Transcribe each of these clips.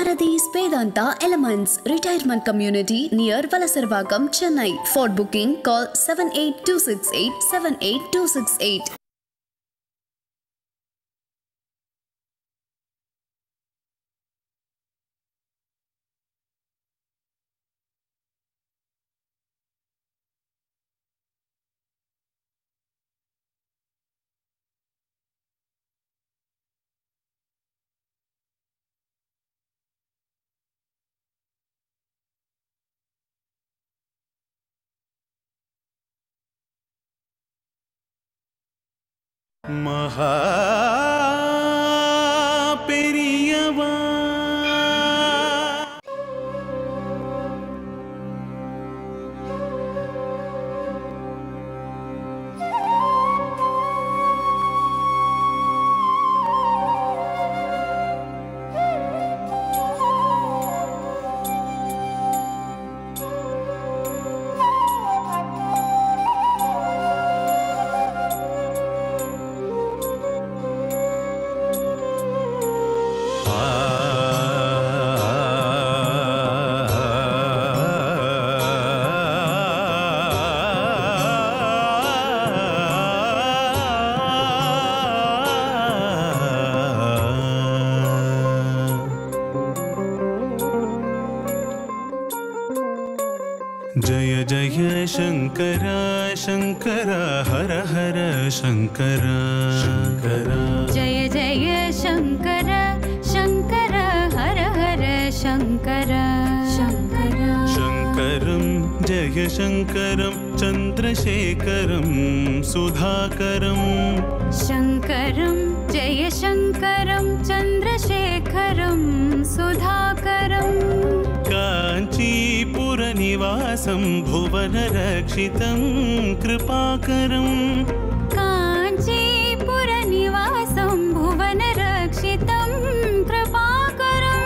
Bharati's Vedanta Elements Retirement Community near Valasarvagam, Chennai. For booking, call 78268 78268. महापेरियवा जय जय शंकर शंकर हर हर शंकर शंकर जय जय शंकर शंकर हर हर शंकर शंकर शंकरं जय शंकरं चंद्रशेखरं सुधाकरं शंकरं जय शंकरं चंद्रशेखरं सुधाकरं काञ्चीपुरनिवासं भुवनरक्षितं कृपाकरं काञ्चीपुरनिवासं भुवनरक्षितं कृपाकरं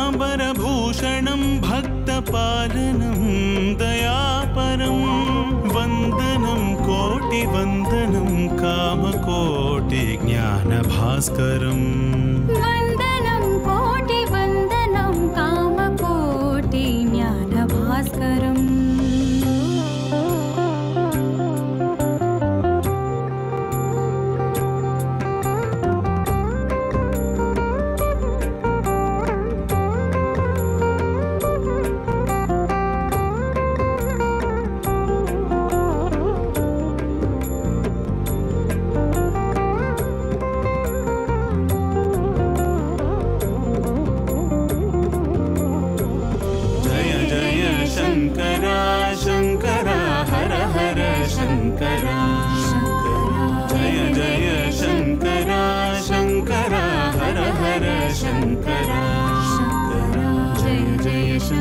काञ्चनाम्बरभूषणं भक्तपालनं दयापरं वन्दनं कोटिवन्दनं कामकोटिज्ञानभास्करम् वन्दनं कोटिवन्दनं कामकोटिज्ञानभास्करम्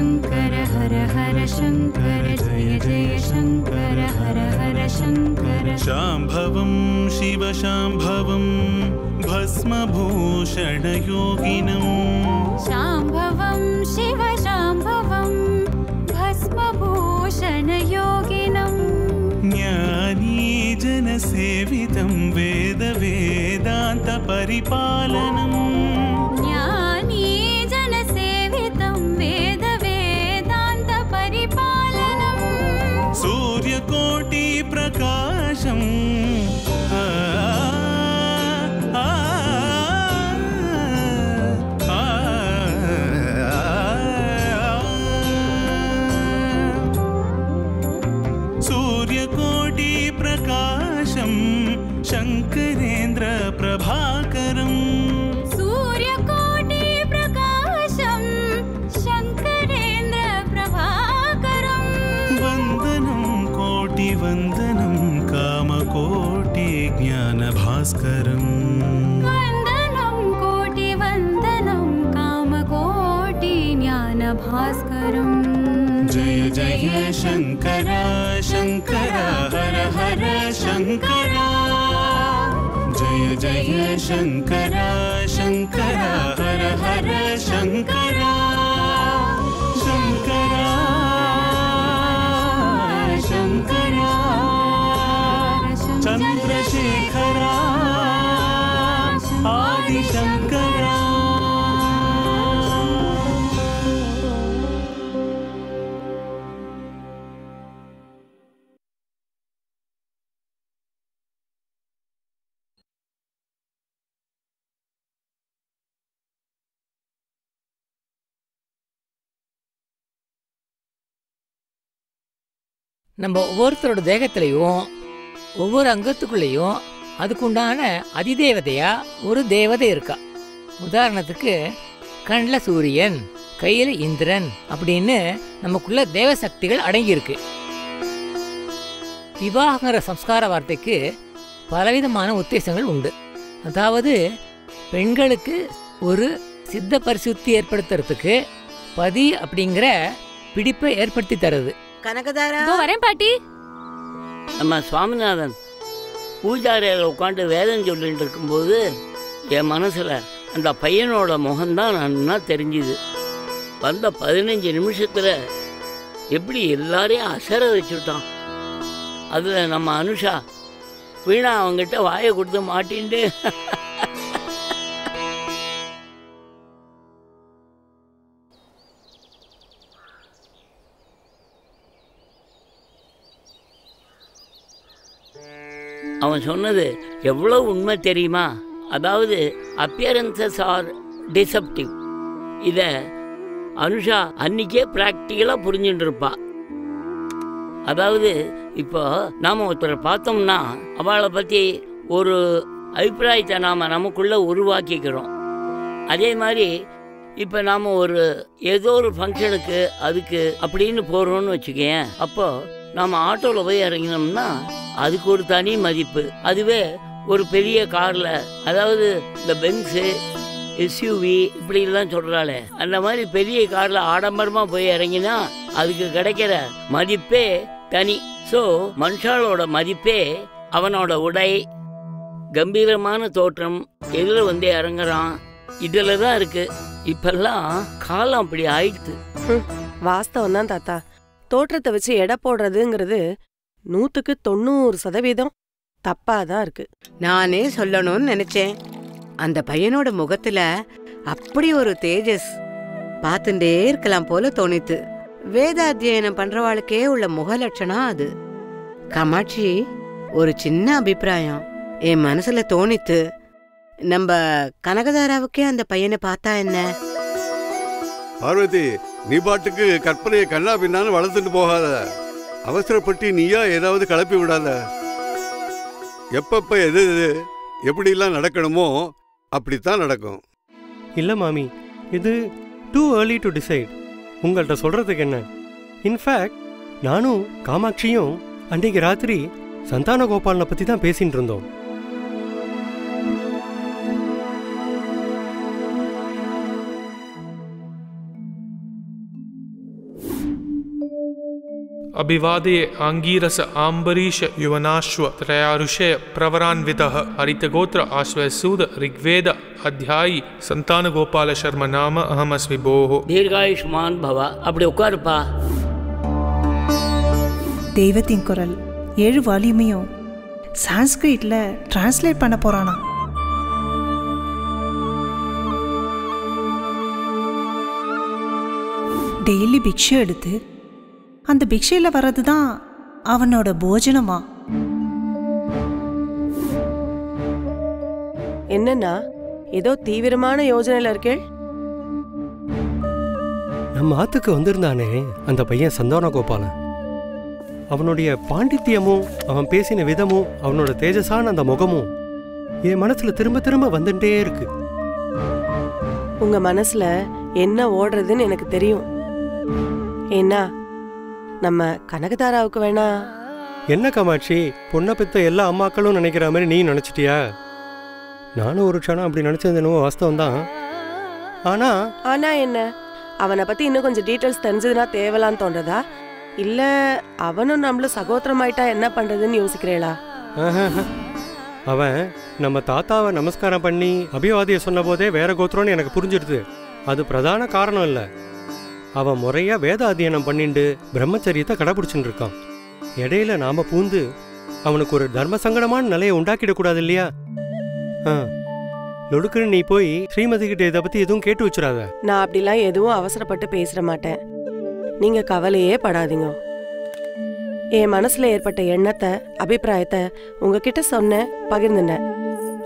शंकर हर हर शंकर जय जय शंकर हर हर शंकर शांभवं शिव शांभवं भस्मभूषणयोगिनं शांभवं शिव शांभवं भस्मभूषणयोगिनं ज्ञानी जनसेवितं वेद वेदान्त परिपालनम् सूर्यकोटि प्रकाशं सूर्यकोटि प्रकाशं शंकरेन्द्र प्रभाकरम् सूर्यकोटि प्रकाशं शंकरेन्द्र प्रभाकरं वन्दनं कोटिवन्दनं कामकोटिज्ञानभास्करम् वन्दनं कोटिवन्दनं कामकोटिज्ञानभास्करम् जय जय शंकर शंकर हर हर शंकर जय जय शंकर शंकर हर हर शंकर शंकर शंकर चंद्रशेखर आदि शंकर நம்ம ஒவ்வொருத்தரோட தேகத்திலையும் ஒவ்வொரு அங்கத்துக்குள்ளேயும் அதுக்குண்டான அதிதேவதையா ஒரு தேவதை இருக்கா. உதாரணத்துக்கு கண்ணில் சூரியன், கையில் இந்திரன் அப்படின்னு நமக்குள்ள தேவசக்திகள் அடங்கியிருக்கு. விவாகங்கிற சம்ஸ்கார வார்த்தைக்கு பலவிதமான உத்தேசங்கள் உண்டு. அதாவது பெண்களுக்கு ஒரு சித்த பரிசுத்தி ஏற்படுத்துறதுக்கு பதி அப்படிங்கிற பிடிப்பை ஏற்படுத்தி தருது. கனகதாரா வரேன் பாட்டி. நம்ம சுவாமிநாதன் பூஜாரியில் உட்காந்து வேதம் சொல்லிட்டு இருக்கும்போது என் மனசில் அந்த பையனோட முகம்தான் நன்னா தெரிஞ்சுது. வந்த 15 நிமிஷத்தில் எப்படி எல்லாரையும் அசர வச்சுட்டான். அதில் நம்ம அனுஷா வீணா அவங்ககிட்ட வாயை கொடுத்து மாட்டின்ட்டு அவன் சொன்னது எவ்வளோ உண்மை தெரியுமா? அதாவது அப்பியரன்சஸ் ஆர் டிசப்டிவ். இதை அனுஷா அன்றைக்கே ப்ராக்டிக்கலாக புரிஞ்சுட்டு இருப்பா. அதாவது இப்போ நாம் ஒருத்தரை பார்த்தோம்னா அவளை பற்றி ஒரு அபிப்பிராயத்தை நாம் நமக்குள்ளே உருவாக்கிக்கிறோம். அதே மாதிரி இப்போ நாம் ஏதோ ஒரு ஃபங்க்ஷனுக்கு அதுக்கு அப்படின்னு போகிறோன்னு வச்சுக்கேன். அப்போது நாம் ஆட்டோவில் போய் இறங்கினோம்னா அதுக்கு ஒரு தனி மதிப்பு. அதுவே ஒரு பெரிய காரில், அதாவது இந்த பென்ஸு எஸ்யூவி இப்படிலாம் சொல்கிறாளே, அந்த மாதிரி பெரிய காரில் ஆடம்பரமாக போய் இறங்கினா அதுக்கு கிடைக்கிற மதிப்பே தனி. ஸோ மனுஷாலோட மதிப்பே அவனோட உடை, கம்பீரமான தோற்றம், எதில் வந்து இறங்குறான், இதில் தான் இருக்குது. இப்பெல்லாம் காலம் அப்படி ஆயிடுத்து. வாஸ்தவம் தான் தாத்தா. தோற்றத்தை வச்சு எடை போடுறதுங்கிறது 100% தப்பாதான் இருக்கு. நானே சொல்லணும்னு நினைச்சேன். அந்த பையனோட முகத்துல அப்படி ஒரு தேஜஸ் பார்த்துட்டே இருக்கலாம் போல தோணித்து. வேதாத்தியனம் பண்றவாளுக்கே உள்ள முக லட்சணம் அது. காமாட்சி, ஒரு சின்ன அபிப்பிராயம் என் மனசுல தோணித்து. நம்ம கனகதாராவுக்கே அந்த பையனை பார்த்தா என்ன? பார்வதி, நீ பாட்டுக்கு கற்பனையை கண்ணா பின்னான்னு வளர்த்துட்டு போகாத. அவசரப்பட்டு நீயா ஏதாவது கிளப்பி விடாத. எப்பப்ப எது எப்படிலாம் நடக்கணுமோ அப்படித்தான் நடக்கும். இல்லை மாமி, இது டூ ஏர்லி டு டிசைட். உங்கள்கிட்ட சொல்கிறதுக்கு என்ன? இன்ஃபேக்ட் நானும் காமாட்சியும் அன்றைக்கு ராத்திரி சந்தான கோபாலனை பற்றி தான் பேசிகிட்டு இருந்தோம். अभिवादये आंगीरस आंबरीश युवनाश्व त्रयारुषय प्रवरान्वितः हरितगोत्र आश्वसूद ऋग्वेद अध्यायी संतान गोपाल शर्मा नाम अहमस्मि भोः. दीर्घायुष्मान भव. அப்படி உட்காருப்பா. தெய்வத்தின் குரல் 7 வால்யூமையும் சான்ஸ்கிரிட்ல டிரான்ஸ்லேட் பண்ண போறானா? டெய்லி பிக்ஷை எடுத்து அந்த பிக்ஷையில வர்றதுதான் அவனோட போஜனமா? என்னன்னா ஏதோ தீவிரமான யோஜனையில இருக்கே. நம்ம ஆத்துக்கு வந்திருந்தானே அந்த பையன் சந்தான கோபாலன், அவனுடைய பாண்டித்யமும் அவன் பேசின விதமும் அவனோட தேஜஸான அந்த முகமும் என் மனசுல திரும்ப திரும்ப வந்துட்டே இருக்கு. உங்க மனசுல என்ன ஓடுறதுன்னு எனக்கு தெரியும். ஏன்னா நம்ம கனகதாராவுக்கு வேணா. என்ன காமாட்சி, பொண்ணை பெத்த எல்லா அம்மாக்களும் நினைக்கிற மாதிரி நீ நினைச்சிட்டியா? நானும் ஒரு க்ஷணம் அப்படி நினைச்சது வாஸ்தவம் தான். ஆனா என்ன, அவனை பத்தி இன்னும் கொஞ்சம் டீட்டெயில்ஸ் தெரிஞ்சதுன்னா தேவலான்னு தோன்றதா? இல்ல அவனும் நம்மளும் சகோதரமாயிட்டா என்ன பண்றதுன்னு யோசிக்கிறேளா? அவன் நம்ம தாத்தாவை நமஸ்காரம் பண்ணி அபிவாதியை சொன்ன போதே வேற கோத்திரம்னு எனக்கு புரிஞ்சிடுது. அது பிரதான காரணம் இல்லை. அவன் முறையா வேத அத்தியனம் பண்ணிட்டு பிரம்மச்சரியத்தை கடைபிடிச்சுட்டு இருக்கான். இடையில நாம பூந்து அவனுக்கு ஒரு தர்ம சங்கடமான நிலையை உண்டாக்கிடக்கூடாது இல்லையா? லொடுக்குன்னு நீ போய் ஸ்ரீமதி கிட்ட இதை பத்தி எதுவும் கேட்டு வச்சுடாத. நான் அப்படிலாம் எதுவும் அவசரப்பட்டு பேசிட மாட்டேன். நீங்க கவலையே படாதீங்க. என் மனசுல ஏற்பட்ட எண்ணத்தை, அபிப்பிராயத்தை உங்ககிட்ட சொன்னேன், பகிர்ந்துட்டேன்,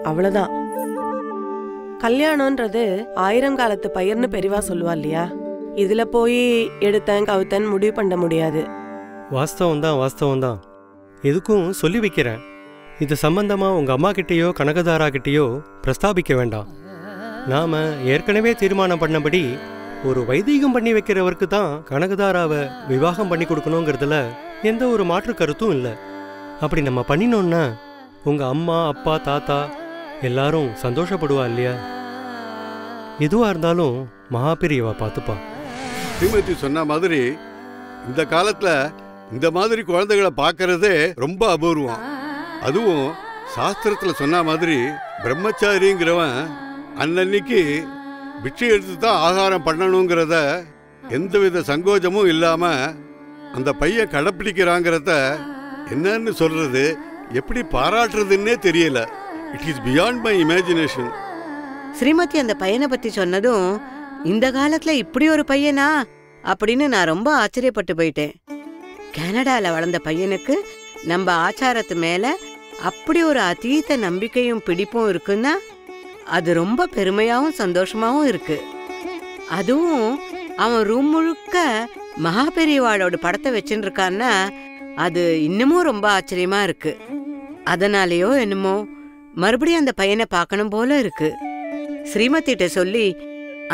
அவ்வளவுதான். கல்யாணம்ன்றது 1000 காலத்து பயிர்னு பெரியவா சொல்லுவா இல்லையா? இதுல போய் எடுத்தேன் கவுத்தன் முடிவு பண்ண முடியாது. வாஸ்தவம் தான். எதுக்கும் சொல்லி வைக்கிறேன். இது சம்பந்தமா உங்க அம்மா கிட்டேயோ கனகதாரா கிட்டேயோ பிரஸ்தாபிக்க வேண்டாம். நாம ஏற்கனவே தீர்மானம் பண்ணபடி ஒரு வைதீகம் பண்ணி வைக்கிறவருக்கு தான் கனகதாராவை விவாகம் பண்ணி கொடுக்கணுங்கிறதுல எந்த ஒரு மாற்று கருத்தும் இல்லை. அப்படி நம்ம பண்ணினோம்னா உங்க அம்மா அப்பா தாத்தா எல்லாரும் சந்தோஷப்படுவா இல்லையா? எதுவா இருந்தாலும் மகாபிரியவா பார்த்துப்பா. ஸ்ரீமதி சொன்ன மாதிரி இந்த காலத்துல இந்த மாதிரி குழந்தைகளை பார்க்கறதே ரொம்ப அபூர்வம். அதுவும் சாஸ்திரத்துல சொன்ன மாதிரி பிரம்மச்சாரிங்கிறவன் அன்னன்னைக்கு பிட்சை எடுத்து தான் ஆகாரம் பண்ணணுங்கிறத எந்தவித சங்கோஜமும் இல்லாம அந்த பையன் கடைப்பிடிக்கிறாங்கிறத என்னன்னு சொல்றது, எப்படி பாராட்டுறதுன்னே தெரியல. It is beyond my imagination. Shrimati அந்த பையனை பத்தி சொன்னதும் இந்த காலத்துல இப்படி ஒரு பையனா அப்படின்னு நான் ரொம்ப ஆச்சரியப்பட்டு போயிட்டேன். கனடால வளர்ந்த பையனுக்கு நம்ம ஆச்சாரத்து மேல அப்படி ஒரு அதீத நம்பிக்கையும் பிடிப்பும் இருக்குன்னா அது ரொம்ப பெருமையாவும் சந்தோஷமாவும் இருக்கு. அதுவும் அவன் ரூம் முழுக்க மகாபெரிவாளோட படத்தை வச்சுட்டு இருக்கான்னா அது இன்னமும் ரொம்ப ஆச்சரியமா இருக்கு. அதனாலயோ என்னமோ மறுபடியும் அந்த பையனை பார்க்கணும் போல இருக்கு. ஸ்ரீமதிட்ட சொல்லி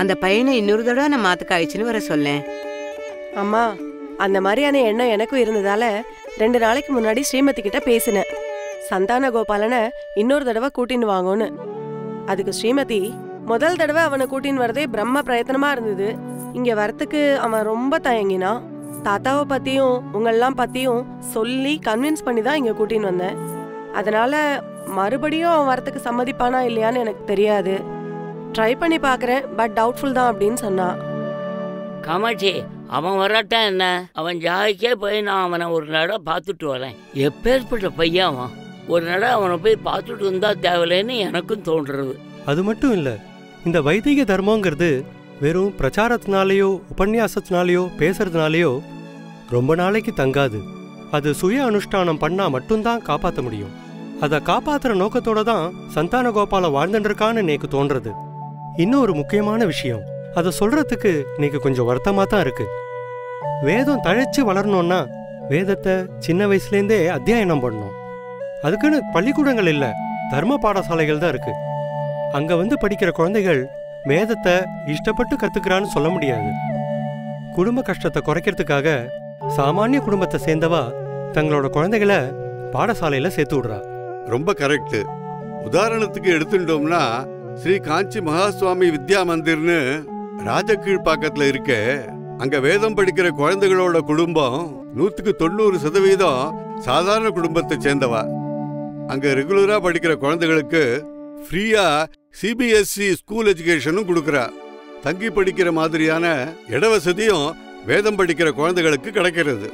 அந்த பையனை இன்னொரு தடவை நான் மாத்துக்கு அழிச்சுன்னு வர சொல்லேன். அம்மா, அந்த மாதிரியான எண்ணம் எனக்கும் இருந்ததால 2 நாளைக்கு முன்னாடி ஸ்ரீமதி கிட்ட பேசினேன். சந்தான கோபாலனை இன்னொரு தடவை கூட்டின்னு வாங்கன்னு. அதுக்கு ஸ்ரீமதி முதல் தடவை அவனை கூட்டின்னு வரதே பிரம்ம பிரயத்தனமா இருந்தது. இங்க வரத்துக்கு அவன் ரொம்ப தயங்கினான். தாத்தாவை பத்தியும் உங்களெல்லாம் பத்தியும் சொல்லி கன்வின்ஸ் பண்ணி தான் இங்க கூட்டின்னு வந்தேன். அதனால மறுபடியும் அவன் வரத்துக்கு சம்மதிப்பானா இல்லையான்னு எனக்கு தெரியாது. ட்ரை பண்ணி பார்க்குறேன், பட் டவுட்ஃபுல் தான் அப்படின்னு சொன்னான். காமாட்சி, அவன் வராட்டா என்ன? அவன் ஜாய்க்கே போய் நான் அவனை ஒரு நட பார்த்துட்டு வரேன். எப்பேற்பட்ட பையன் அவன். ஒரு நட அவனை போய் பார்த்துட்டு வந்தா தேவையில்லைன்னு எனக்கும் தோன்றுறது. அது மட்டும் இல்லை, இந்த வைதிக தர்மங்கிறது வெறும் பிரச்சாரத்தினாலேயோ உபன்யாசத்தினாலேயோ பேசுறதுனாலேயோ ரொம்ப நாளைக்கு தங்காது. அது சுய அனுஷ்டானம் பண்ணா மட்டும்தான் காப்பாற்ற முடியும். அதை காப்பாற்றுற நோக்கத்தோட தான் சந்தான கோபால வாழ்ந்துருக்கான்னு எனக்கு தோன்றது. இன்னும் ஒரு முக்கியமான விஷயம், அதை சொல்றதுக்கு இன்னைக்கு கொஞ்சம் வருத்தமாக தான் இருக்கு. வேதம் தழைச்சு வளரணும்னா வேதத்தை சின்ன வயசுலேருந்தே அத்தியாயனம் பண்ணணும். அதுக்குன்னு பள்ளிக்கூடங்கள் இல்லை, தர்ம பாடசாலைகள் தான் இருக்கு. அங்கே வந்து படிக்கிற குழந்தைகள் வேதத்தை இஷ்டப்பட்டு கற்றுக்கிறான்னு சொல்ல முடியாது. குடும்ப கஷ்டத்தை குறைக்கிறதுக்காக சாமானிய குடும்பத்தை சேர்ந்தவா தங்களோட குழந்தைகளை பாடசாலையில் சேர்த்து விடுறா. ரொம்ப கரெக்டு. உதாரணத்துக்கு எடுத்துட்டோம்னா ஸ்ரீ காஞ்சி மகாசுவாமி வித்யா மந்திர்னு ராஜகீழ்பாக்கத்துல இருக்க. அங்க வேதம் படிக்கிற குழந்தைகளோட குடும்பம் 100% சாதாரண குடும்பத்தை சேர்ந்தவா. அங்க ரெகுலரா படிக்கிற குழந்தைகளுக்கு ஃப்ரீயா சிபிஎஸ்இ ஸ்கூல் எஜுகேஷனும் கொடுக்குறா. தங்கி படிக்கிற மாதிரியான இடவசதியும் வேதம் படிக்கிற குழந்தைகளுக்கு கிடைக்கிறது.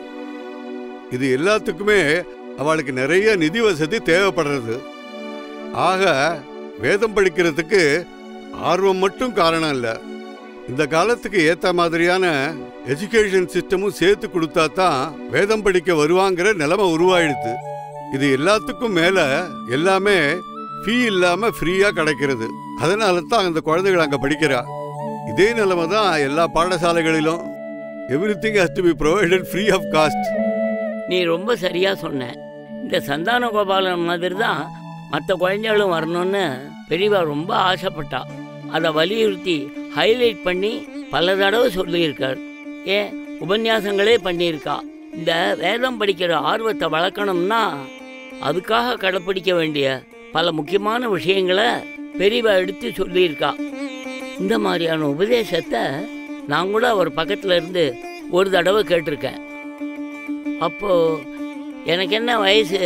இது எல்லாத்துக்குமே அவளுக்கு நிறைய நிதி வசதி தேவைப்படுறது. ஆக வேதம் படிக்கிறதுக்கு ஆர்வம் மட்டும் காரணம் இல்லை, இந்த காலத்துக்கு ஏற்ற மாதிரியான எஜுகேஷன் சிஸ்டமும் சேர்த்து கொடுத்தா தான் வேதம் படிக்க வருவாங்கிற நிலைமை உருவாயிடுது. இது எல்லாத்துக்கும் மேல எல்லாமே ஃபீ இல்லாம ஃப்ரீயா கிடைக்கிறது. அதனால தான் அந்த குழந்தைகள் அங்க படிக்கிறா. இதே நிலைமை தான் எல்லா பாடசாலைகளிலும். Everything has to be provided free of cost. நீ ரொம்ப சரியா சொன்ன. இந்த சந்தான கோபாலன் மாதிரி தான் மற்ற குழந்தைகளும் வரணும்னு பெரியவா ரொம்ப ஆசைப்பட்டா. அதை வலியுறுத்தி ஹைலைட் பண்ணி பல தடவை சொல்லியிருக்கார். ஏன் உபன்யாசங்களே பண்ணியிருக்கா. இந்த வேதம் படிக்கிற ஆர்வத்தை வளர்க்கணும்னா அதுக்காக கடைப்பிடிக்க வேண்டிய பல முக்கியமான விஷயங்களை பெரியவா எடுத்து சொல்லியிருக்கா. இந்த மாதிரியான உபதேசத்தை நான் கூட அவர் பக்கத்தில் இருந்து ஒரு தடவை கேட்டிருக்கேன். அப்போது எனக்கு என்ன வயசு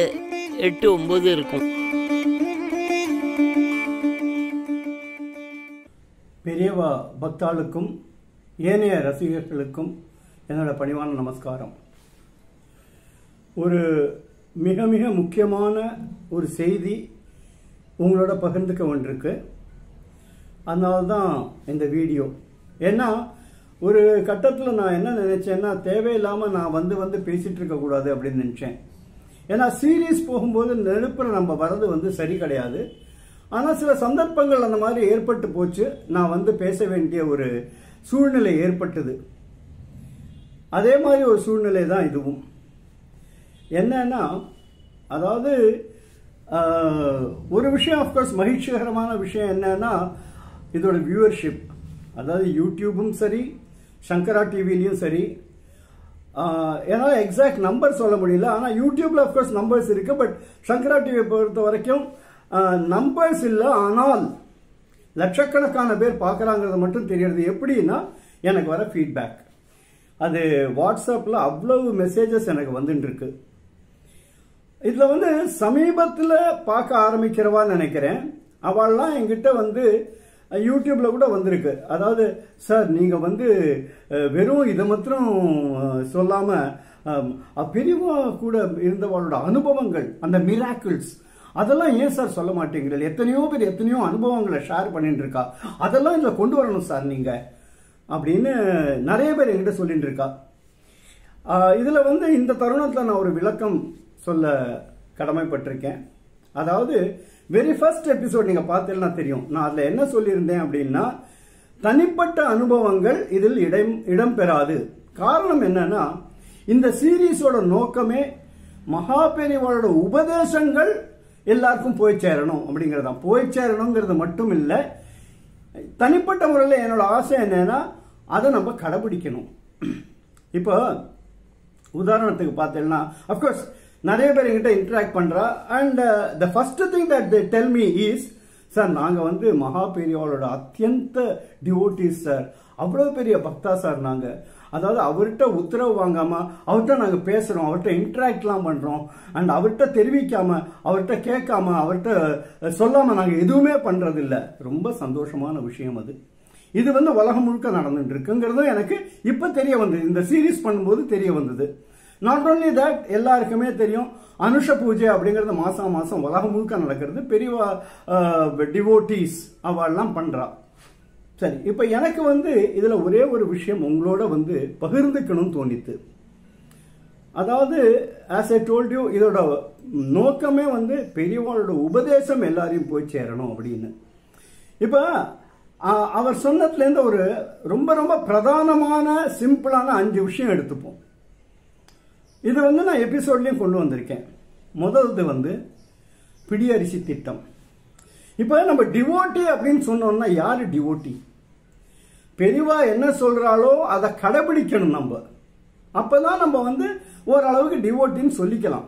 8-9 இருக்கும். பக்தாளுக்கும் ஏனைய ரசிகர்களுக்கும் என்னோட பணிவான நமஸ்காரம். ஒரு மிக மிக முக்கியமான ஒரு செய்தி உங்களோட பகிர்ந்துக்க வேண்டியிருக்கு. அதனால தான் இந்த வீடியோ. ஏன்னா ஒரு கட்டத்தில் நான் என்ன நினைச்சேன்னா, தேவையில்லாமல் நான் வந்து பேசிட்டு இருக்கக்கூடாது அப்படின்னு நினச்சேன். ஏன்னா சீரியஸ் போகும்போது நெருப்பில் நம்ம வர்றது சரி கிடையாது. ஆனால் சில சந்தர்ப்பங்கள் அந்த மாதிரி ஏற்பட்டு போச்சு. நான் பேச வேண்டிய ஒரு சூழ்நிலை ஏற்பட்டது. அதே மாதிரி ஒரு சூழ்நிலை தான் இதுவும். என்னன்னா, அதாவது ஒரு விஷயம் ஆஃப்கோர்ஸ் மகிழ்ச்சிகரமான விஷயம் என்னன்னா, இதோட வியூவர்ஷிப். அதாவது யூடியூபும் சரி, சங்கரா டிவிலையும் சரி, என்னால் எக்ஸாக்ட் நம்பர் சொல்ல முடியல. ஆனால் யூடியூப்ல ஆஃப்கோர்ஸ் நம்பர்ஸ் இருக்கு. பட் சங்கரா டிவியை பொறுத்த வரைக்கும் நம்பர்ஸ் இல்லை, ஆனால் லட்சக்கணக்கான பேர் பார்க்குறாங்கிறது மட்டும் தெரியறது. எப்படின்னா, எனக்கு வர ஃபீட்பேக், அது வாட்ஸ்அப்பில் அவ்வளவு மெசேஜஸ் எனக்கு வந்துட்டு இருக்கு. இதில் சமீபத்தில் பார்க்க ஆரம்பிக்கிறவான்னு நினைக்கிறேன். அவள்லாம் என்கிட்ட யூடியூப்ல கூட வந்திருக்கு. அதாவது, சார் நீங்கள் வெறும் இதை மாத்திரம் சொல்லாம பெரியவா கூட இருந்தவளோட அனுபவங்கள், அந்த மிராக்கிள்ஸ், அதெல்லாம் ஏன் சார் சொல்ல மாட்டேங்கிறீர்கள்? எத்தனையோ பேர் எத்தனையோ அனுபவங்களை ஷேர் பண்ணிட்டு இருக்கா, அதெல்லாம் இதில் கொண்டு வரணும் சார் நீங்க அப்படின்னு நிறைய பேர் என்கிட்ட சொல்லிட்டு இருக்கா. இதுல இந்த தருணத்தில் நான் ஒரு விளக்கம் சொல்ல கடமைப்பட்டிருக்கேன். அதாவது வெரி ஃபர்ஸ்ட் எபிசோட் நீங்க பார்த்தீங்கன்னா தெரியும், நான் அதுல என்ன சொல்லியிருந்தேன் அப்படின்னா, தனிப்பட்ட அனுபவங்கள் இதில் இடம் பெறாது. காரணம் என்னன்னா, இந்த சீரீஸோட நோக்கமே மகா பெரியவாளோட உபதேசங்கள் எல்லாருக்கும் போய் சேரணும் அப்படிங்கறதான். போய் சேரணுங்கிறது மட்டும் இல்லை, தனிப்பட்ட முறையில் என்னோட ஆசை என்னன்னா, அதை நம்ம கடைபிடிக்கணும். இப்போ உதாரணத்துக்கு பார்த்தீங்கன்னா, அப்கோர்ஸ் நிறைய பேர் என்கிட்ட இன்டராக்ட் பண்றா. And the first thing that they tell me is, sir நாங்க மகா பெரியவாளோட அத்தியந்த டிவோட்டிஸ் சார், அவ்வளவு பெரிய பக்தா சார் நாங்க. அதாவது அவர்கிட்ட உத்தரவு வாங்காம அவர்கிட்ட நாங்க பேசுறோம், அவர்கிட்ட இன்டராக்ட்லாம் பண்றோம். அண்ட் அவர்கிட்ட தெரிவிக்காம, அவர்கிட்ட கேட்காம, அவர்கிட்ட சொல்லாம நாங்க எதுவுமே பண்றது இல்ல. ரொம்ப சந்தோஷமான விஷயம் அது. இது உலகம் முழுக்க நடந்துட்டு இருக்குங்கிறதும் எனக்கு இப்ப தெரிய வந்தது, இந்த சீரீஸ் பண்ணும்போது தெரிய வந்தது. நாட் ஓன்லி தட், எல்லாருக்குமே தெரியும் அனுஷ பூஜை அப்படிங்கிறது மாசம் மாசம் உலகம் முழுக்க நடக்கிறது. பெரியவா டிவோட்டீஸ் அவெல்லாம் பண்றா. சரி, இப்ப எனக்கு இதுல ஒரே ஒரு விஷயம் உங்களோட பகிர்ந்துக்கணும்னு தோணித்து. அதாவது ஆஸ் ஐ டோல்ட் யூ, இதோட நோக்கமே பெரியவாளோட உபதேசம் எல்லாரையும் போய் சேரணும் அப்படின்னு. இப்ப அவர் சொன்னதுல இருந்து ஒரு ரொம்ப ரொம்ப பிரதானமான சிம்பிளான 5 விஷயம் எடுத்துப்போம். இது நான் எபிசோட்லயும் கொண்டு வந்திருக்கேன். முதல்து பிடி அரிசி திட்டம். இப்ப நம்ம டிவோட்டி அப்படின்னு சொன்னோம்னா, யாரு டிவோட்டி? பெரியவா என்ன சொல்றாளோ அதை கடைபிடிக்கணும் நம்ம. அப்பதான் நம்ம ஓரளவுக்கு டிவோட்டின்னு சொல்லிக்கலாம்.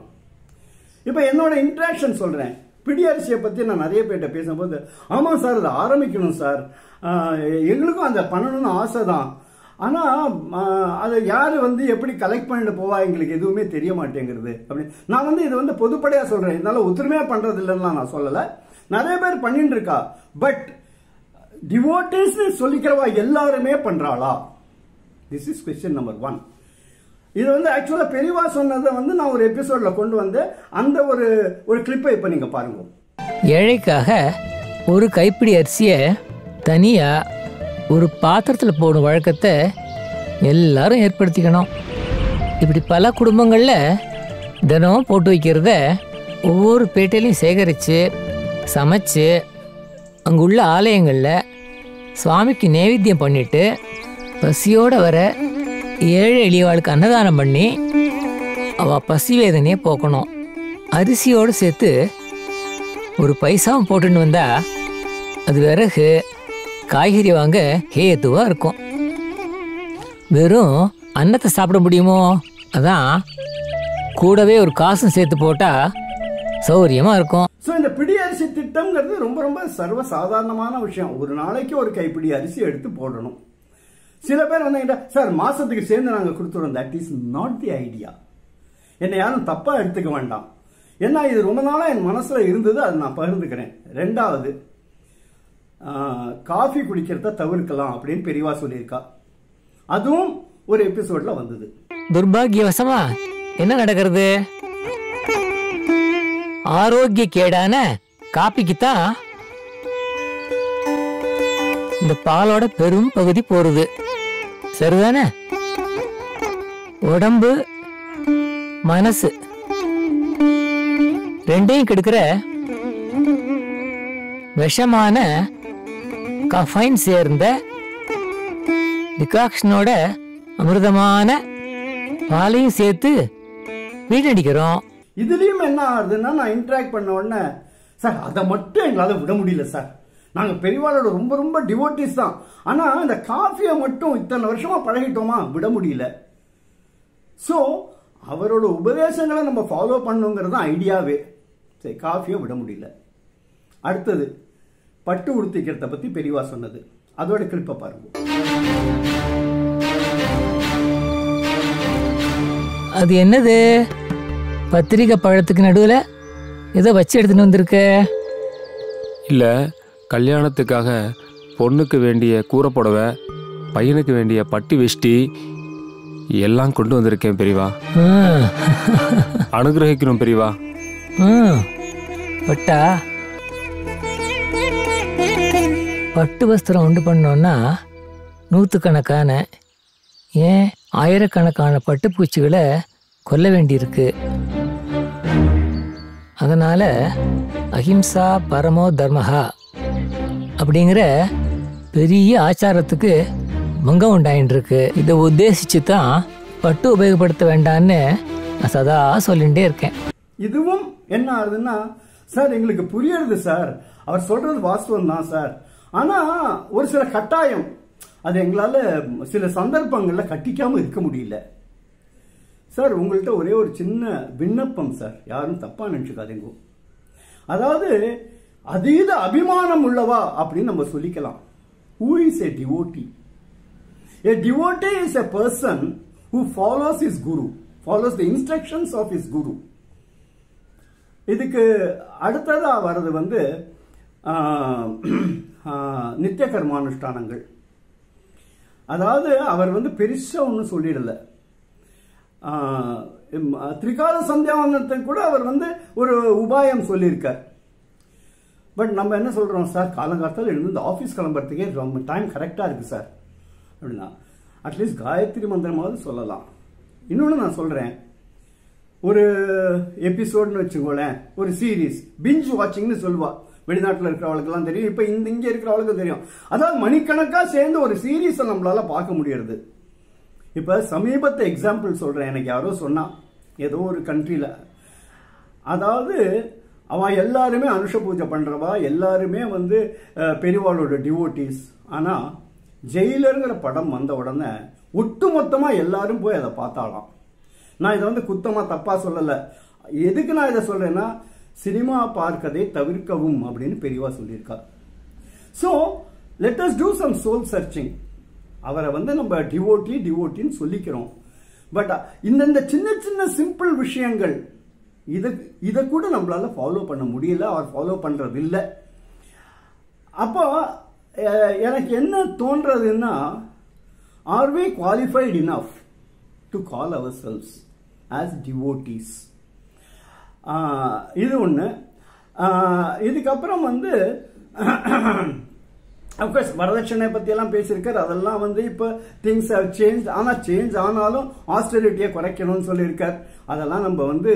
இப்ப என்னோட இன்ட்ராக்ஷன் சொல்றேன். பிடி அரிசியை பத்தி நான் நிறைய பேர்கிட்ட பேசும்போது, ஆமா சார் அதை ஆரம்பிக்கணும் சார், எங்களுக்கும் அந்த பண்ணணும்னு ஆசை தான். ஆனா அதை யாரு எப்படி கலெக்ட் பண்ணிட்டு போவா எங்களுக்கு எதுவுமே தெரிய மாட்டேங்கிறது அப்படி. நான் இது பொதுப்படையா சொல்றேன், இதனால ஒத்துமையா பண்றது இல்லைன்னா நான் சொல்லல, நிறைய பேர் பண்ணிட்டு இருக்கா. பட் டிவோட்டிஸ் சொல்லிக்கிறவா எல்லாருமே பண்றாளா? This is question number 1. இது ஆக்சுவலா பெரியவா சொன்னதை நான் ஒரு எபிசோட்ல கொண்டு வந்து அந்த ஒரு கிளிப்பை இப்ப நீங்க பாருங்க. ஏழைக்காக ஒரு கைப்பிடி அரிசியை தனியா ஒரு பாத்திரத்தில் போடும் வழக்கத்தை எல்லாரும் ஏற்படுத்திக்கணும். இப்படி பல குடும்பங்களில் தினமும் போட்டு வைக்கிறத ஒவ்வொரு பேட்டையிலையும் சேகரித்து சமைச்சு அங்குள்ள ஆலயங்களில் சுவாமிக்கு நைவேத்தியம் பண்ணிட்டு பசியோடு வர ஏழை எளியவாளுக்கு அன்னதானம் பண்ணி அவள் பசி வேதனையை போக்கணும். அரிசியோடு சேர்த்து ஒரு பைசாவும் போட்டுன்னு வந்தா அது விறகு காய்கறி வாங்க ஹேத்துவாக இருக்கும். வெறும் அன்னத்தை சாப்பிட முடியுமோ? அதான் கூடவே ஒரு காசும் சேர்த்து போட்டா சௌகரியமா இருக்கும். இந்த பிடி அரிசி திட்டம்ங்கிறது ரொம்ப ரொம்ப சர்வ சாதாரணமான விஷயம். ஒரு நாளைக்கு ஒரு கைப்பிடி அரிசி எடுத்து போடணும். சில பேர் சார் மாசத்துக்கு சேர்ந்து நாங்க கொடுத்துறோம். That is not the idea. என்னை யாரும் தப்பா எடுத்துக்க வேண்டாம். ஏன்னா இது ரொம்ப நாளா என் மனசுல இருந்தது, அதை நான் பகிர்ந்துக்கிறேன். ரெண்டாவது, காஃபி குடிக்கிறத தவிர்க்கலாம் அப்படின்னு பெரியவா சொல்லியிருக்கா. அதுவும் ஒரு எபிசோட்ல வந்தது. துர்பாகியவசமா என்ன நடக்கிறது? ஆரோக்கிய கேடான காப்பிக்கு தான் இந்த பாலோட பெரும் பகுதி போறது. சரிதானே? உடம்பு மனசு ரெண்டையும் கெடுக்கிற விஷமான கஃபைன் சேர்ந்த டிகாக்ஷனோட அமிர்தமான பாலையும் சேர்த்து வீணடிக்கிறோம். இதுலயும் என்ன ஆகுதுன்னா, நான் இன்டராக்ட் பண்ண உடனே சார் அதை மட்டும் எங்களால விட முடியல சார், நாங்க பெரியவாளோட ரொம்ப ரொம்ப டிவோட்டிஸ் தான், ஆனா இந்த காஃபியை மட்டும் இத்தனை வருஷமா பழகிட்டோமா விட முடியல. ஸோ அவரோட உபதேசங்களை நம்ம ஃபாலோ பண்ணுங்கிறது தான் ஐடியாவே. சரி, காஃபியை விட முடியல. அடுத்தது பட்டு உடுத்திக்கிறத பத்தி பெரியவா சொன்னது, அதோட கிளிப்பை பாருங்க. அது என்னது? பத்திரிக்கை பழத்துக்கு நடுவில் ஏதோ வச்சு எடுத்துன்னு வந்திருக்க? இல்லை, கல்யாணத்துக்காக பொண்ணுக்கு வேண்டிய கூரை புடவை, பையனுக்கு வேண்டிய பட்டு வெஷ்டி எல்லாம் கொண்டு வந்திருக்கேன் பெரியவா. அனுகிரகிக்கணும் பெரியவா. பட்டா பட்டு வஸ்திரம் உண்டு பண்ணோன்னா நூற்றுக்கணக்கான ஏன் ஆயிரக்கணக்கான பட்டுப்பூச்சிகளை கொல்ல வேண்டியிருக்கு. அதனால அஹிம்சா பரமோ தர்மஹா அப்படிங்கிற பெரிய ஆச்சாரத்துக்கு பங்கம் உண்டாயின்னு இருக்கு. இதை உத்தேசிச்சு தான் பட்டு உபயோகப்படுத்த வேண்டான்னு நான் சதா சொல்லிகிட்டே இருக்கேன். இதுவும் என்ன ஆகுதுன்னா, சார் எங்களுக்கு புரியுறது சார், அவர் சொல்றது வாஸ்தவம் தான் சார், ஆனா ஒரு சில கட்டாயம் அது எங்களால சில சந்தர்ப்பங்கள்ல கட்டிக்காம இருக்க முடியல சார். உங்கள்கிட்ட ஒரே ஒரு சின்ன விண்ணப்பம் சார், யாரும் தப்பா நினைச்சுக்காதீங்க. அதாவது அதீத அபிமானம் உள்ளவா அப்படின்னு நம்ம சொல்லிக்கலாம். Who is a devotee? A devotee is a person who follows his guru, follows the instructions of his guru. இதுக்கு அடுத்ததா வர்றது வந்து நித்திய கர்மானுஷ்டானங்கள். அதாவது அவர் வந்து பெருசா ஒன்றும் சொல்லிடல. திரிகால சந்தியாவந்தனத்துக்கு கூட அவர் வந்து ஒரு உபாயம் சொல்லியிருக்கார். பட் நம்ம என்ன சொல்றோம் சார், காலங்காலத்தில் எழுந்து இந்த ஆஃபீஸ் கிளம்புறதுக்கே ரொம்ப டைம் கரெக்டாக இருக்கு சார் அப்படின்னா அட்லீஸ்ட் காயத்ரி மந்திரமாவது சொல்லலாம். இன்னொன்று நான் சொல்றேன், ஒரு எபிசோட்னு வச்சுக்கோங்களேன், ஒரு சீரீஸ் பிஞ்ச் வாட்சிங்னு சொல்லுவா. வெளிநாட்டில் இருக்கிறவளுக்கெல்லாம் தெரியும், இப்போ இங்கே இருக்கிறவளுக்கும் தெரியும். அதாவது மணிக்கணக்காக சேர்ந்து ஒரு சீரீஸை நம்மளால பார்க்க முடியறது. இப்போ சமீபத்தை எக்ஸாம்பிள் சொல்றேன். எனக்கு யாரோ சொன்னா, ஏதோ ஒரு கண்ட்ரியில், அதாவது அவன் எல்லாருமே அனுஷ பூஜை பண்றவா, எல்லாருமே வந்து பெரியவாளோட டிவோட்டிஸ். ஆனா ஜெயிலருங்கிற படம் வந்த உடனே ஒட்டுமொத்தமா எல்லாரும் போய் அதை பார்த்தாலாம். நான் இதை வந்து குத்தமா தப்பா சொல்லல. எதுக்கு நான் இதை சொல்றேன்னா, சினிமா பார்க்கதை தவிர்க்கவும் அப்படின்னு பெரியவா சொல்லியிருக்கார். So let us do some soul searching. அவரை வந்து நம்ம டிவோட்டின்னு சொல்லிக்கிறோம். பட் இந்த சின்ன சின்ன சிம்பிள் விஷயங்கள் இதை கூட நம்மளால ஃபாலோ பண்ண முடியல, அவர் ஃபாலோ பண்றது இல்லை. அப்போ எனக்கு என்ன தோன்றதுன்னா, are we qualified enough to call ourselves as devotees? இது ஒன்று. இதுக்கப்புறம் வந்து அப்கோர்ஸ் வரதட்சணை பற்றியெல்லாம் பேசியிருக்காரு. அதெல்லாம் வந்து இப்போ திங்ஸ் ஹவ் சேஞ்ச். ஆனால் சேஞ்ச் ஆனாலும் ஆஸ்டெரிட்டியை குறைக்கணும்னு சொல்லியிருக்கார். அதெல்லாம் நம்ம வந்து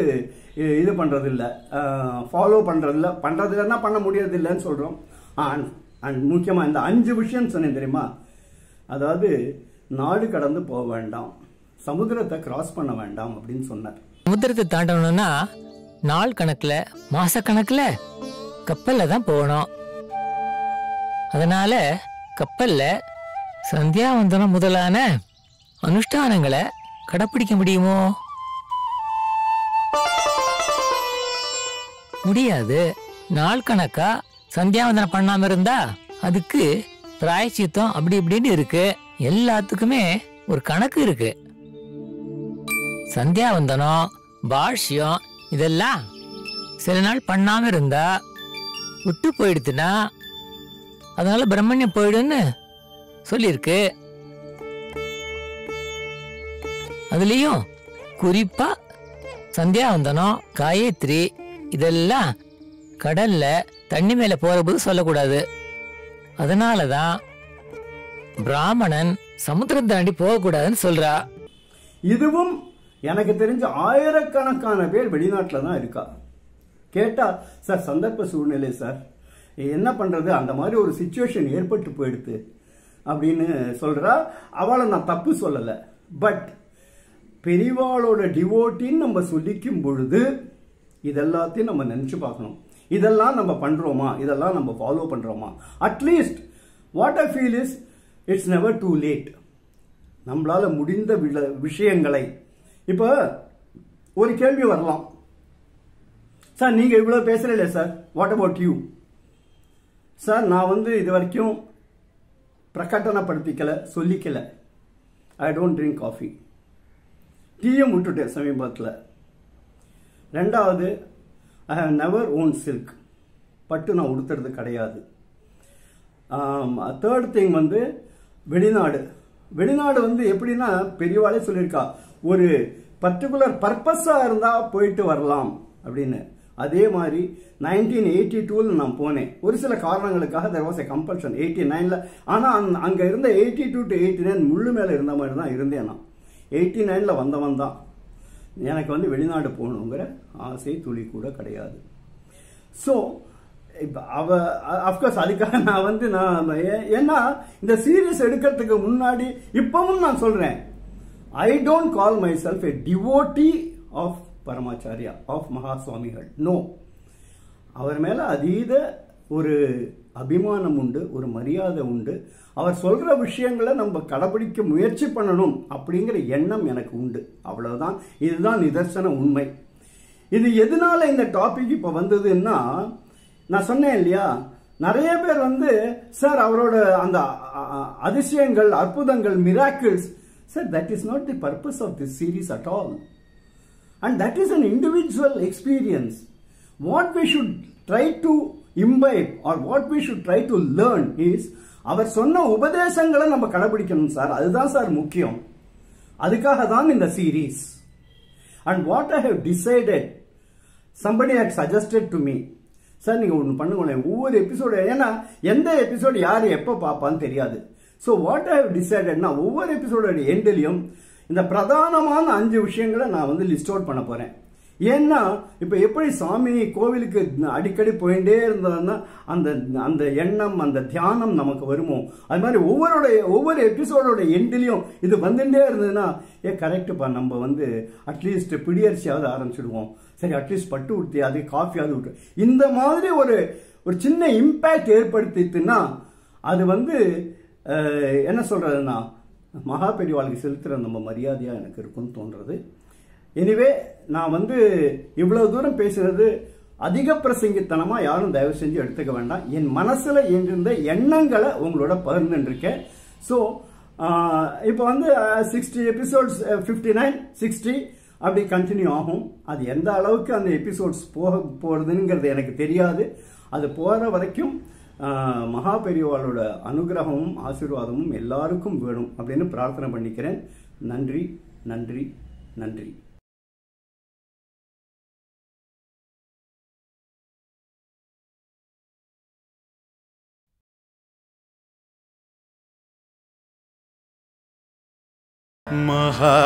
இது பண்ணுறதில்ல, ஃபாலோ பண்ணுறதில்ல. பண்ணுறதில்லன்னா பண்ண முடியறதில்லைன்னு சொல்கிறோம். அண்ட் முக்கியமாக இந்த 5 விஷயம் சொன்னேன் தெரியுமா, அதாவது நாடு கடந்து போக வேண்டாம், சமுத்திரத்தை கிராஸ் பண்ண வேண்டாம் அப்படின்னு சொன்னார். சமுத்திரத்தை தாண்டணும்னா நாள் கணக்கில் மாச கணக்கில் கப்பலில் தான் போகணும். அதனால கப்பல்ல சந்தியாவந்தனம் முதலான அனுஷ்டானங்களை கடைப்பிடிக்க முடியுமோ? முடியாது. நாள் கணக்கா சந்தியாவந்தனம் பண்ணாம இருந்தா அதுக்கு பிராயச்சித்தம் அப்படி இப்படின்னு இருக்கு. எல்லாத்துக்குமே ஒரு கணக்கு இருக்கு. சந்தியாவந்தனம், பாஷ்யம் இதெல்லாம் சில நாள் பண்ணாம இருந்தா விட்டு போயிடுத்துனா அதனால பிரம்மண்யம் போயிடுன்னு சொல்லியிருக்கு. அதுலேயும் குறிப்பா சந்தியாவந்தனம், காயத்ரி இதெல்லாம் கடல்ல தண்ணி மேல போறபோது சொல்லக்கூடாது. அதனாலதான் பிராமணன் சமுத்திரம் தாண்டி போகக்கூடாதுன்னு சொல்றா. இதுவும் எனக்கு தெரிஞ்ச ஆயிரக்கணக்கான பேர் வெளிநாட்டில் தான் இருக்கா. கேட்டா சார் சந்தர்ப்ப சூழ்நிலை சார், என்ன பண்றது, அந்த மாதிரி ஒரு சிச்சுவேஷன் ஏற்பட்டு போயிடுது அப்படின்னு சொல்றா. அவளை நான் தப்பு சொல்லலை. பட் பெரியவாளோட டிவோட்டின்னு நம்ம சொல்லிக்கும் பொழுது இதெல்லாத்தையும் நம்ம நினைச்சு பார்க்கணும். இதெல்லாம் நம்ம பண்றோமா, இதெல்லாம் நம்ம ஃபாலோ பண்றோமா? At least what I feel is it's never too late. நம்மளால முடிந்த விஷயங்களை, இப்போ ஒரு கேள்வி வரலாம், சார் நீங்க இவ்வளவு பேசுறீங்க sir, what about you sir? நான் இது வரைக்கும் பிரகடனப்படுத்திக்கல, சொல்லிக்கல. I don't drink coffee. டீயும் விட்டுட்டேன் சமீபத்தில். ரெண்டாவது, I have never own silk, பட்டு நான் உடுத்துறது கிடையாது. தேர்ட் திங் வெளிநாடு. வெளிநாடு எப்படின்னா பெரியவாளே சொல்லியிருக்கா, ஒரு பர்டிகுலர் பர்பஸாக இருந்தால் போயிட்டு வரலாம் அப்படின்னு. அதே மாதிரி 1982 நான் போனேன். ஒரு சில காரணங்களுக்காக there was a compulsion 89ல். ஆனால் அங்கே இருந்த 82 to 89 முள்ளு மேலே இருந்த மாதிரி தான் இருந்தேன் நான். 89ல் வந்தவன் தான். எனக்கு வெளிநாடு போகணுங்கிற ஆசை துளி கூட கிடையாது. ஸோ இப்போ அஃப்கோர்ஸ் அதுக்காக நான் ஏன்னா இந்த சீரியஸ் எடுக்கிறதுக்கு முன்னாடி இப்பவும் நான் சொல்றேன், I don't call myself a devotee of Paramacharya, of Maha Swamigal. No, அவர் மேல அதீத ஒரு அபிமானம் உண்டு, ஒரு மரியாதை உண்டு. அவர் சொல்ற விஷயங்களை நம்ம கடைபிடிக்க முயற்சி பண்ணணும் அப்படிங்கிற எண்ணம் எனக்கு உண்டு. அவ்வளவுதான். இதுதான் நிதர்சன உண்மை. இது எதனால இந்த டாபிக் இப்ப வந்ததுன்னா, நான் சொன்னேன் இல்லையா, நிறைய பேர் சார் அவரோட அந்த அதிசயங்கள், அற்புதங்கள், miracles, sir that is not the purpose of this series at all. And that is an individual experience. What we should try to imbibe or what we should try to learn is, அவர் சொன்ன உபதேசங்களை நம்ம கடைபிடிக்கணும் sir. அதுதான் sir முக்கியம். அதுக்காக தான் இந்த series. And what I have decided, somebody had suggested to me, sir நீங்க ஒன்று பண்ணுங்களேன், ஒவ்வொரு எபிசோடு, ஏன்னா எந்த எபிசோடு யார் எப்போ பார்ப்பான்னு தெரியாது. ஸோ வாட் ஐ ஹவ் டிசைடட்னா, ஒவ்வொரு எபிசோட எண்ட்லையும் இந்த பிரதானமான 5 விஷயங்களை நான் லிஸ்ட் அவுட் பண்ண போறேன். ஏன்னா இப்ப எப்படி சாமி கோவிலுக்கு அடிக்கடி போயிட்டே இருந்ததுன்னா அந்த அந்த எண்ணம், அந்த தியானம் நமக்கு வருமோ, அது மாதிரி ஒவ்வொரு எபிசோடோட எண்ட்லையும் இது வந்துட்டே இருந்ததுன்னா, கரெக்டுப்பா, நம்ம அட்லீஸ்ட் பிடியரிசியாவது ஆரம்பிச்சிடுவோம், சரி அட்லீஸ்ட் பட்டு உடுத்தி அது காஃபியாவது விட்டு, இந்த மாதிரி ஒரு சின்ன இம்பேக்ட் ஏற்படுத்திட்டுன்னா அது என்ன சொல்றதுன்னா மகா பெரியவாளுக்கு செலுத்துற நம்ம மரியாதையா எனக்கு இருக்குன்னு தோன்றது. எனிவே நான் இவ்வளவு தூரம் பேசுறது அதிக பிரசங்கித்தனமா யாரும் தயவு செஞ்சு எடுத்துக்க வேண்டாம். என் மனசுல இருந்த எண்ணங்களை உங்களோட பகிர்ந்துட்டு இருக்கேன். ஸோ இப்போ 60 எபிசோட்ஸ், 59, 60 அப்படி கண்டினியூ ஆகும். அது எந்த அளவுக்கு அந்த எபிசோட்ஸ் போறதுங்கிறது எனக்கு தெரியாது. அது போற வரைக்கும் மகா பெரியவாளோட அனுகிரகமும் ஆசீர்வாதமும் எல்லாருக்கும் வேணும் அப்படின்னு பிரார்த்தனை பண்ணிக்கிறேன். நன்றி, நன்றி, நன்றி. மகா